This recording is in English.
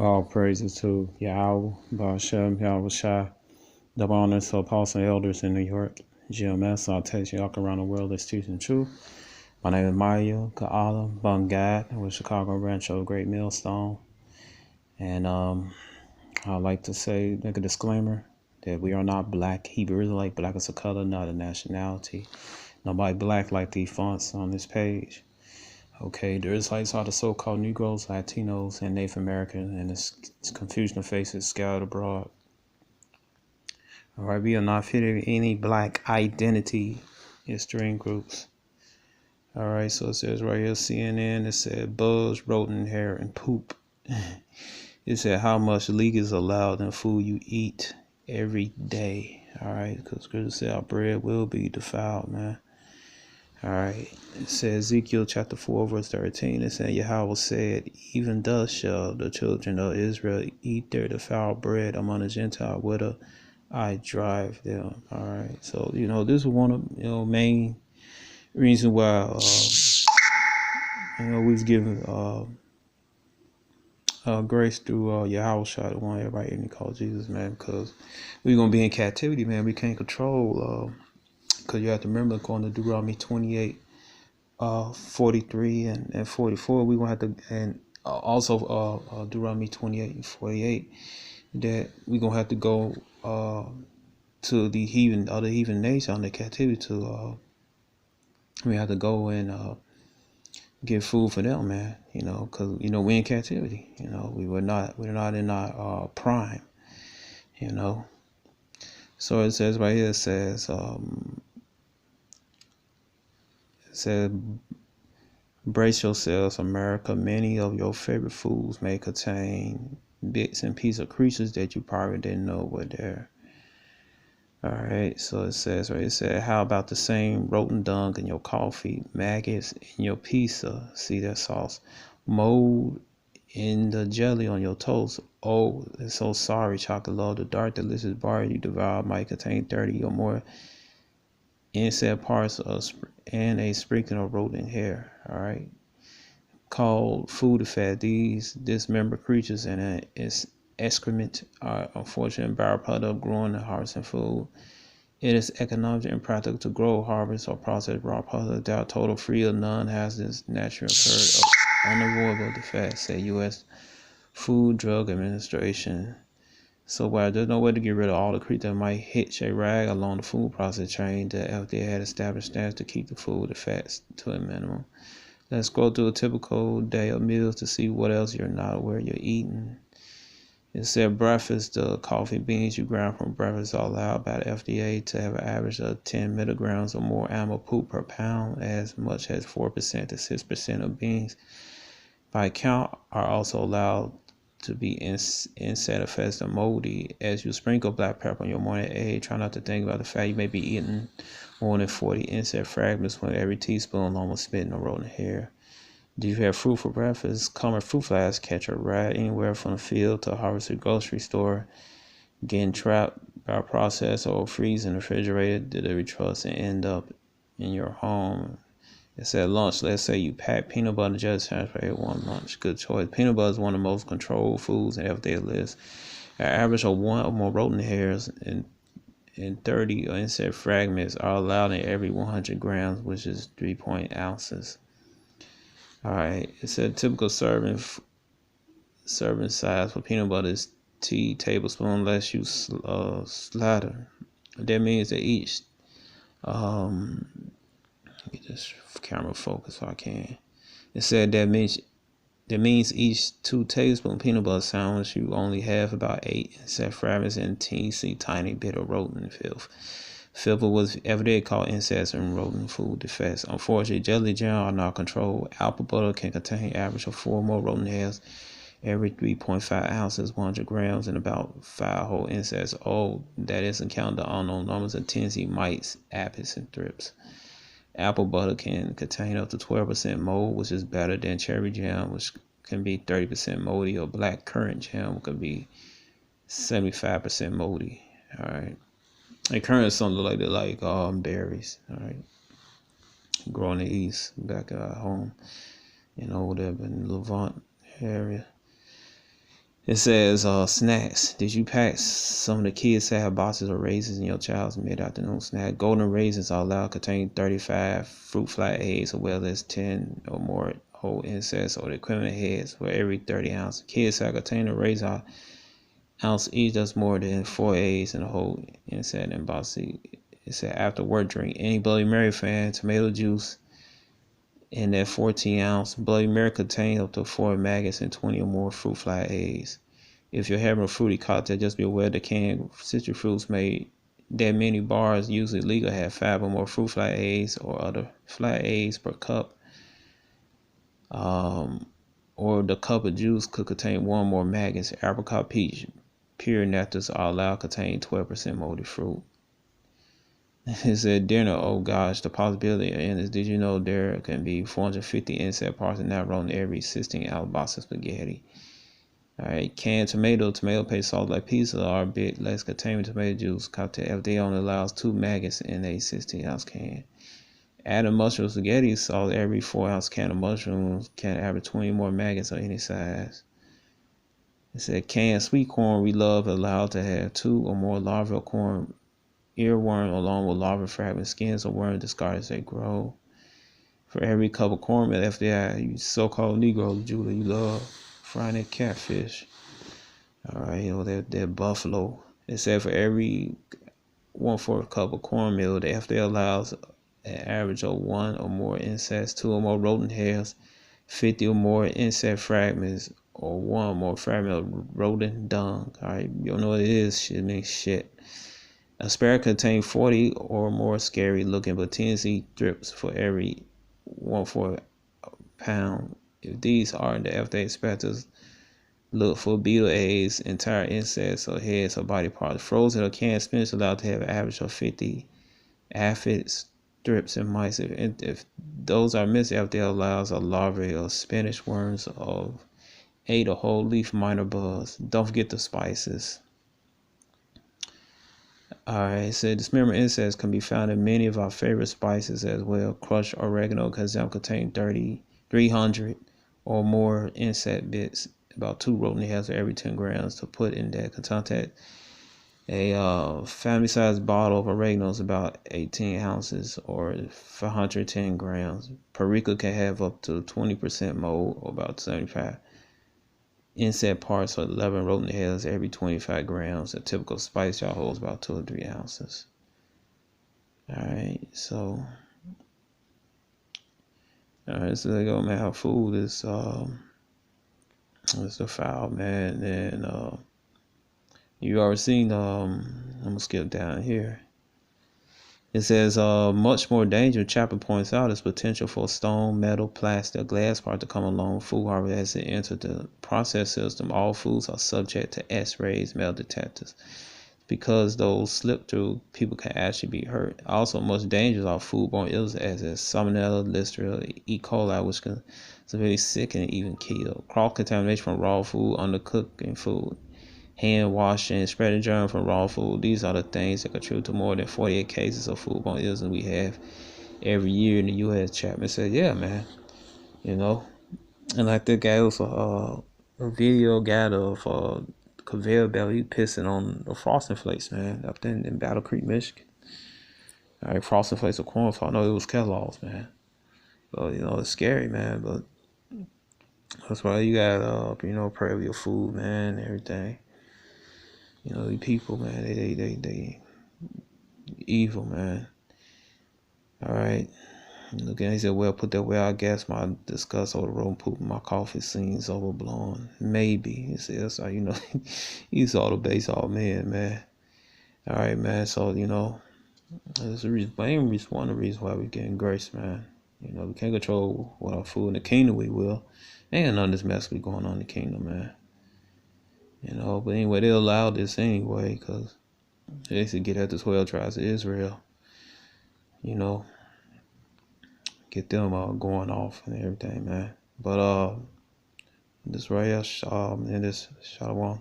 All praises to Yahweh, Ba'ashem, Yahweh Shai, double honors to apostle and elders in New York, GMS, all text y'all around the world that's teaching truth. My name is Mario Ka'ala Bungad with Chicago Rancho Great Millstone. And I'd like to say, make a disclaimer that we are not black Hebrew Israelite. Black is a color, not a nationality. Nobody black like the fonts on this page. Okay, the Israelites are the so-called Negroes, Latinos, and Native Americans, and it's confusion of faces scattered abroad. All right, we are not fitting any black identity extreme groups. All right, so it says right here, CNN, it said buzz, rodent hair, and poop. It said how much leak is allowed in food you eat every day. All right, because Scripture said our bread will be defiled, man. All right, it says Ezekiel chapter 4, verse 13. It said, Yahweh said, even thus shall the children of Israel eat their defiled bread among the Gentiles, whither I drive them. All right, so, this is one of the main reason why, we've given grace through Yahweh Shai, the one everybody in call Jesus, man, because we're going to be in captivity, man. We can't control, because you have to remember, according to Deuteronomy 28, 43 and 44, we gonna have to, and also Deuteronomy 28 and 48, that we gonna have to go to the other heathen nation on the captivity to we have to go and get food for them, man. Because we're in captivity. We're not in our prime. So it says right here. It says brace yourselves, America. Many of your favorite foods may contain bits and pieces of creatures that you probably didn't know were there. All right, so it says right. It said, how about the same rotten dung in your coffee, maggots in your pizza, see that sauce, mold in the jelly on your toast. Oh, it's so sorry, chocolate love. The dark, delicious bar you devour might contain 30 or more insect parts and a sprinkling of rodent hair. All right, called food to fat. These dismembered creatures and its excrement are unfortunate byproduct growing and harvesting food. It is economic and practical to grow, harvest, or process raw products without total free or non-hazardous natural occurred unavoidable defects, say U.S. Food Drug Administration. So while there's no way to get rid of all the creatures that might hitch a rag along the food process chain, the FDA had established standards to keep the food effects to a minimum. Let's go through a typical day of meals to see what else you're not aware you're eating. It said breakfast, the coffee beans you grind from breakfast are allowed by the FDA to have an average of 10 milligrams or more animal poop per pound, as much as 4% to 6% of beans by count are also allowed to be insect infested and moldy. As you sprinkle black pepper on your morning egg, try not to think about the fact you may be eating more than 40 insect fragments with every teaspoon, almost spitting or rodent hair. Do you have fruit for breakfast? Common fruit flies catch a rat anywhere from the field to a harvested grocery store, getting trapped by a process or freezing refrigerated delivery trucks and end up in your home. It said lunch. Let's say you pack peanut butter just for one lunch. Good choice. Peanut butter is one of the most controlled foods in the FDA list. An average of one or more rodent hairs and 30 insect fragments are allowed in every 100 grams, which is 3 ounces. All right. It said typical serving size for peanut butter is tea tablespoon unless you slather. That means that each get this camera focus so I can. It said that means each 2 tablespoon peanut butter sandwich you only have about 8 insect fragments and teensy tiny bit of rodent filth. Filth was ever they call insects and rodent food defects. Unfortunately, jelly jam are not controlled. Apple butter can contain average of 4 more rodent hairs every 3.5 ounces, 100 grams, and about 5 whole insects. Oh, that isn't counting the unknown numbers of teensy mites, aphids, and thrips. Apple butter can contain up to 12% mold, which is better than cherry jam, which can be 30% moldy, or black currant jam, which can be 75% moldy. All right. And currant is something like that, like berries. All right. Grow in the east, back at home, whatever in the Levant area. It says, snacks. Did you pack some of the kids have boxes of raisins in your child's mid-afternoon snack? Golden raisins are allowed to contain 35 fruit fly eggs, as well as 10 or more whole insects or the equivalent heads for every 30 ounces. Kids have contain a raisin ounce each. That's more than 4 eggs in a whole insect and box. It said after work drink. Any Bloody Mary fan, tomato juice in that 14-ounce. Bloody Mary contains up to 4 maggots and 20 or more fruit fly eggs. If you're having a fruity cocktail, just be aware the canned citrus fruits made that many bars usually legal have 5 or more fruit fly eggs or other fly eggs per cup. Or the cup of juice could contain 1 or more maggots. Apricot, peach, pure nectars are allowed to contain 12% moldy fruit. It said dinner, oh gosh, the possibility in this. Did you know there can be 450 insect parts in that roll in every 16-ounce box of spaghetti? Alright, canned tomato paste salt like pizza are a bit less containing tomato juice. Cocktail FDA only allows 2 maggots in a 16-ounce can. Adding mushroom spaghetti sauce every 4-ounce can of mushrooms can average 20 more maggots of any size. It said canned sweet corn we love allowed to have 2 or more larval corn earworm along with larval fragment skins or worms discarded as they grow. For every cup of cornmeal, FDI, you so-called Negro, Judah, you love frying that catfish. Alright, that buffalo. It said for every 1/4 cup of cornmeal, the FDA allows an average of 1 or more insects, 2 or more rodent hairs, 50 or more insect fragments, or 1 or more fragment of rodent dung. Alright, you don't know what it is, shit means shit. Asparagus contains 40 or more scary looking but TNC strips for every 1/4 pound. If these are the FDA inspectors, look for beetle eggs, entire insects or heads or body parts. Frozen or canned spinach allowed to have an average of 50 aphids, strips, and mice. If those are missing, FDA allows a larvae of spinach worms of 8 or whole leaf minor bugs. Don't forget the spices. Alright, so dismembered insects can be found in many of our favorite spices as well. Crushed oregano contains 300 or more insect bits, about 2 rodent hairs for every 10 grams to put in that contact. A family-sized bottle of oregano is about 18 ounces or 110 grams. Paprika can have up to 20% mold or about 75 insect parts or 11 rodent hairs every 25 grams. A typical spice jar holds about 2 or 3 ounces. Alright, so there you go, man. How food is defiled, man. And you already seen I'm gonna skip down here. It says much more danger, chapter points out, is potential for stone, metal, plastic, glass part to come along food harvest as it enters the process system. All foods are subject to X-rays, metal detectors. Because those slip through, people can actually be hurt. Also, much dangerous are foodborne illnesses as salmonella, listeria, E. coli, which can severely sicken and even kill. Cross contamination from raw food, undercooking food, hand washing, spreading germs from raw food. These are the things that contribute to more than 48 cases of foodborne illness we have every year in the U.S. Chapman said, yeah, man, you know. And like that guy was a video got of conveyor belt, he pissing on the Frosting Flakes, man, up there in Battle Creek, Michigan. All right, Frosting Flakes of corn flour. I know it was Kellogg's, man. But, it's scary, man. But that's why you got pray with your food, man, everything. These people, man, they evil, man. All right. Again, he said, well, put that way, I guess my disgust over the road poop in my coffee seems overblown. Maybe. He said, that's how he's all the baseball man. All right, man. So, that's the reason, one of the reasons why we're getting grace, man. We can't control what our food in the kingdom we will. Ain't none of this mess we going on in the kingdom, man. But anyway, they allowed this anyway, because they should get at the 12 tribes of Israel. Get them all going off and everything, man. But this right here, and this Shalom.